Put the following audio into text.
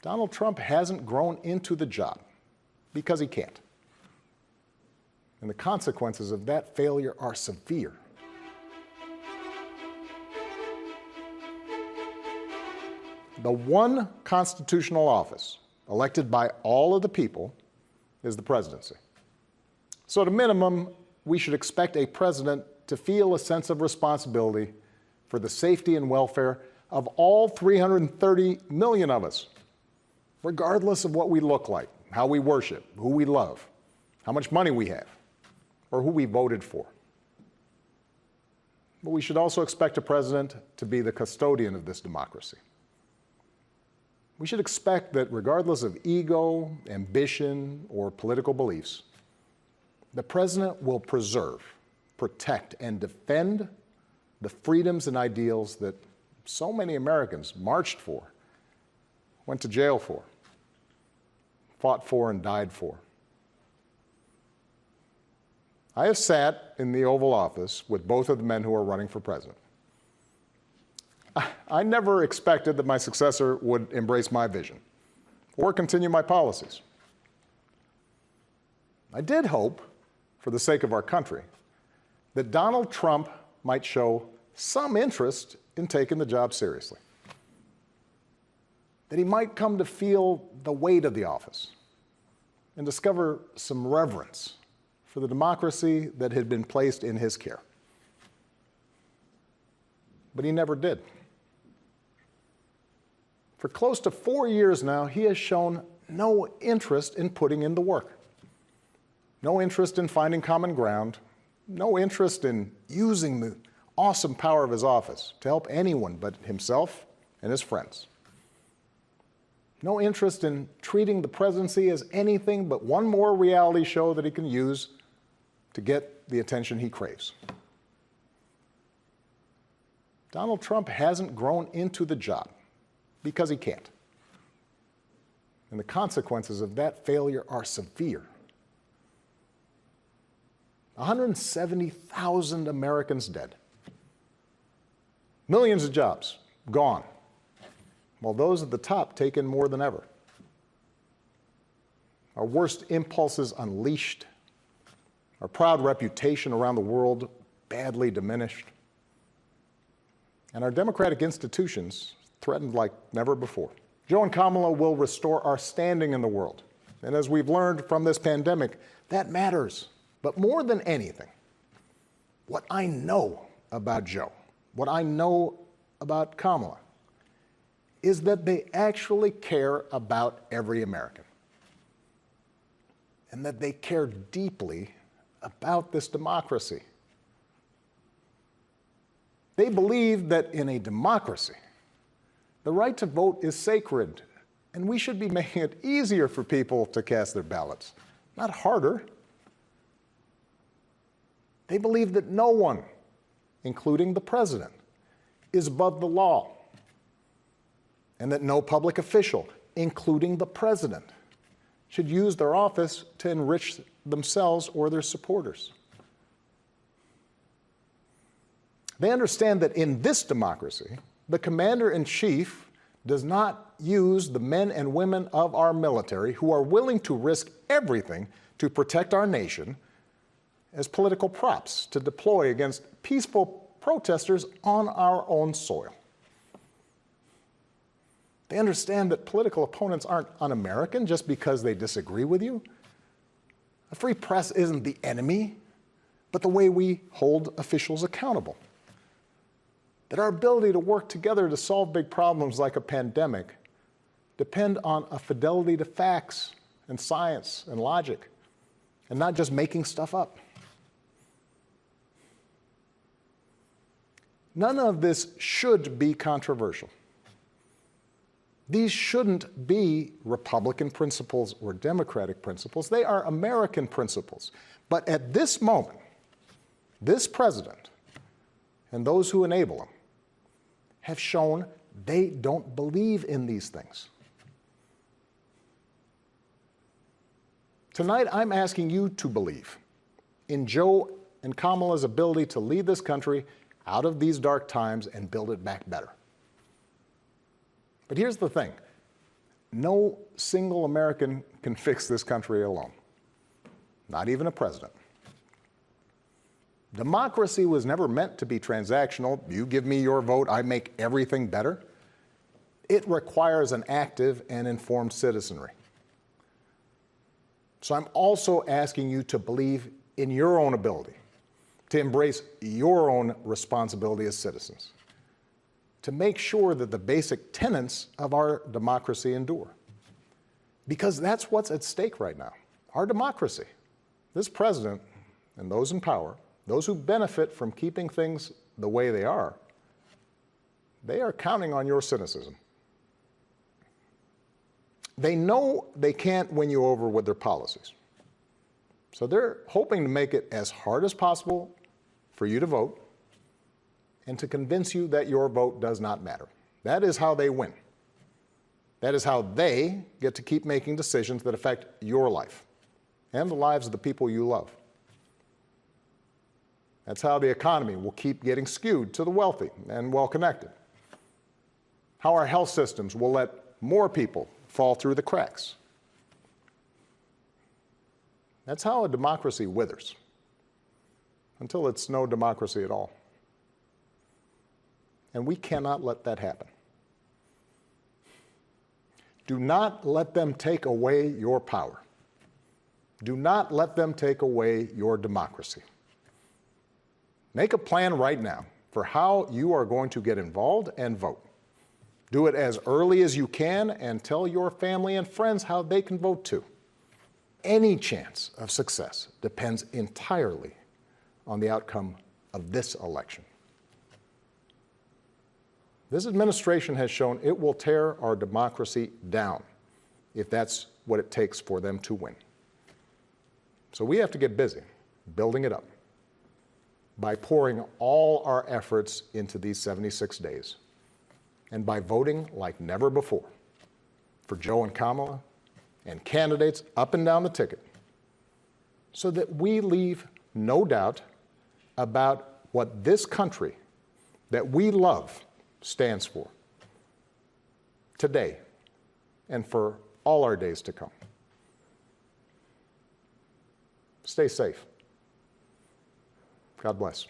Donald Trump hasn't grown into the job because he can't. And the consequences of that failure are severe. The one constitutional office elected by all of the people is the presidency. So at a minimum, we should expect a president to feel a sense of responsibility for the safety and welfare of all 330 million of us, regardless of what we look like, how we worship, who we love, how much money we have, or who we voted for. But we should also expect a president to be the custodian of this democracy. We should expect that regardless of ego, ambition, or political beliefs, the president will preserve, protect, and defend the freedoms and ideals that so many Americans marched for, went to jail for, fought for, and died for. I have sat in the Oval Office with both of the men who are running for president. I never expected that my successor would embrace my vision or continue my policies. I did hope, for the sake of our country, that Donald Trump might show some interest in taking the job seriously, that he might come to feel the weight of the office and discover some reverence for the democracy that had been placed in his care. But he never did. For close to 4 years now, he has shown no interest in putting in the work, no interest in finding common ground, no interest in using the awesome power of his office to help anyone but himself and his friends. No interest in treating the presidency as anything but one more reality show that he can use to get the attention he craves. Donald Trump hasn't grown into the job because he can't. And the consequences of that failure are severe. 170,000 Americans dead. Millions of jobs gone, while those at the top take in more than ever. Our worst impulses unleashed, our proud reputation around the world badly diminished, and our democratic institutions threatened like never before. Joe and Kamala will restore our standing in the world. And as we've learned from this pandemic, that matters. But more than anything, what I know about Joe, what I know about Kamala, is that they actually care about every American. And that they care deeply about this democracy. They believe that in a democracy, the right to vote is sacred, and we should be making it easier for people to cast their ballots, not harder. They believe that no one, including the president, is above the law, and that no public official, including the president, should use their office to enrich themselves or their supporters. They understand that in this democracy, the commander-in-chief does not use the men and women of our military who are willing to risk everything to protect our nation as political props to deploy against peaceful protesters on our own soil. They understand that political opponents aren't un-American just because they disagree with you. A free press isn't the enemy, but the way we hold officials accountable. That our ability to work together to solve big problems like a pandemic depend on a fidelity to facts and science and logic, and not just making stuff up. None of this should be controversial. These shouldn't be Republican principles or Democratic principles. They are American principles. But at this moment, this president and those who enable him have shown they don't believe in these things. Tonight, I'm asking you to believe in Joe and Kamala's ability to lead this country out of these dark times and build it back better. But here's the thing. No single American can fix this country alone, not even a president. Democracy was never meant to be transactional. You give me your vote, I make everything better. It requires an active and informed citizenry. So I'm also asking you to believe in your own ability, to embrace your own responsibility as citizens, to make sure that the basic tenets of our democracy endure. Because that's what's at stake right now, our democracy. This president and those in power, those who benefit from keeping things the way they are counting on your cynicism. They know they can't win you over with their policies. So they're hoping to make it as hard as possible for you to vote and to convince you that your vote does not matter. That is how they win. That is how they get to keep making decisions that affect your life and the lives of the people you love. That's how the economy will keep getting skewed to the wealthy and well-connected. How our health systems will let more people fall through the cracks. That's how a democracy withers, until it's no democracy at all. And we cannot let that happen. Do not let them take away your power. Do not let them take away your democracy. Make a plan right now for how you are going to get involved and vote. Do it as early as you can and tell your family and friends how they can vote too. Any chance of success depends entirely on the outcome of this election. This administration has shown it will tear our democracy down if that's what it takes for them to win. So we have to get busy building it up by pouring all our efforts into these 76 days and by voting like never before for Joe and Kamala and candidates up and down the ticket so that we leave no doubt about what this country that we love stands for today and for all our days to come. Stay safe. God bless.